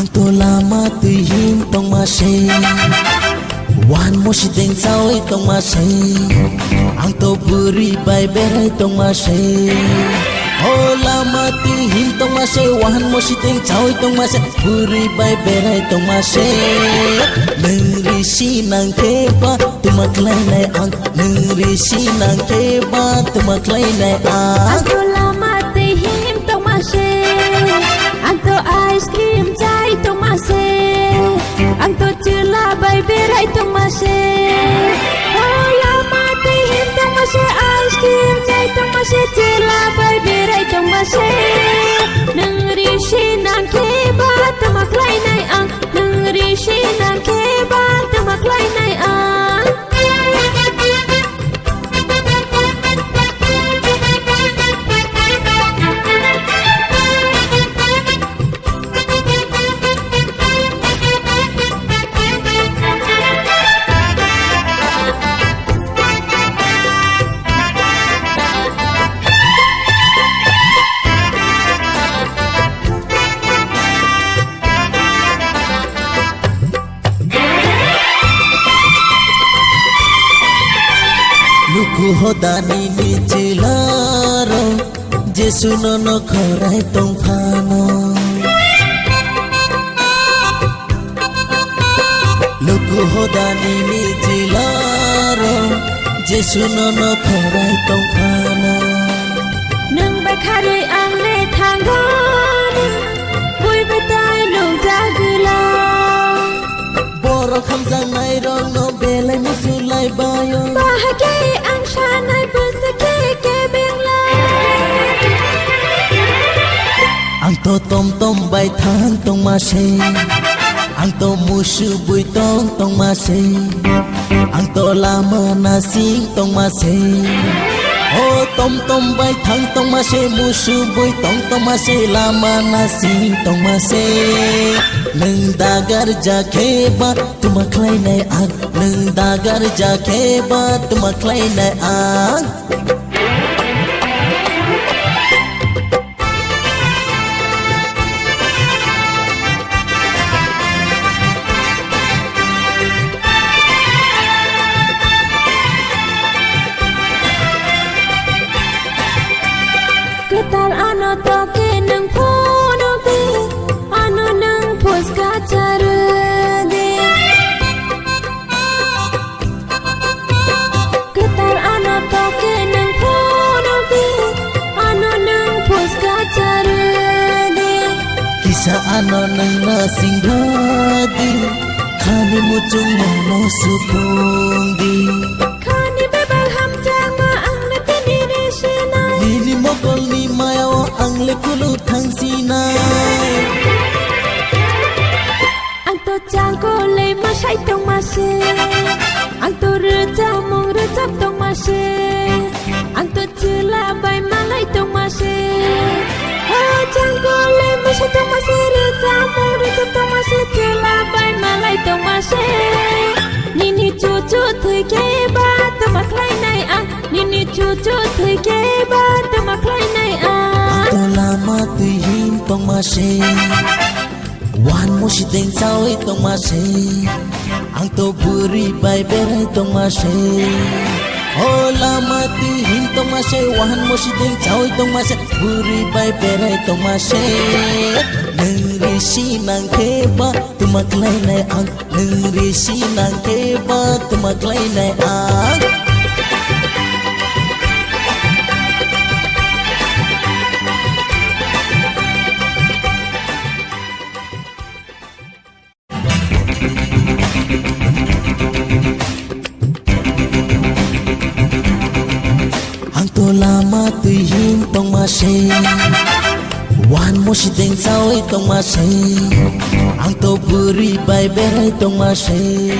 Ang lama tuhin tong masay wan mo si deng sao itong masay ang to buri bay beray tong masay oh lama tuhin tong masay wan mo si deng sao itong masay buri bay beray tong masay nang risi nang keba tumaklay na ang nang risi nang keba tumaklay na ang to lama tuhin tong masay ang to ice cream chai tong masay ang to chila bay beray tong masay oh lama tuhin tong masay ice cream chai tong masay chila bay beray tong masay nang rishi nang keba tumaklay na ang nang rishi nang keba tumaklay na ang Luku hodani ni chilaro Jesu no khorai tong phano Luku hodani ni chilaro Jesu no khorai tong phano nang bakhari ang le thanggon bui betai lung jagula boro khamjang nai rong no belai musulai bayo bahagi ang shanai busake ke bengla ang to tom bai thang tong masay ang to musu bui tong masay ang to lama na sing tong masay oh tom bai thang tong masay musu bui tong masay lama na sing tong masay nang dagar jake ba tumaklay na ag nang dagar jake ba tumaklay na ag ketal ano toke nang phono be ano nang puska charde ketal ano toke nang phono be ano nang puska charde kisa ano nang nasing hadi khani muchung no supundi khani bebal ham jama ang latini ni sinai nini mokol ni mayo ang lekulu thang sinai ang to jangko le masai tong mase ang to reja mong rejap tong mase ang to chila bai malai tong mase oh jangko le masai tong mase reja mong rejap tong mase chila bai malai tong mase nini chuchu thoi ke ba tumaklai nai ang nini chuchu thoi ke ba tumaklai nai ang to lama tuhin tong masay wan mo si deng sao itong masay ang to buri bay beray tong masay oh lama tuhin tong masay wan mo si deng sao itong masay buri bay beray tong masay nang risi nang keba tumaklay na ang nang risi nang keba tumaklay na ang lama tuhin tong masay wan mo si deng sao itong masay ang to buri bay beray tong masay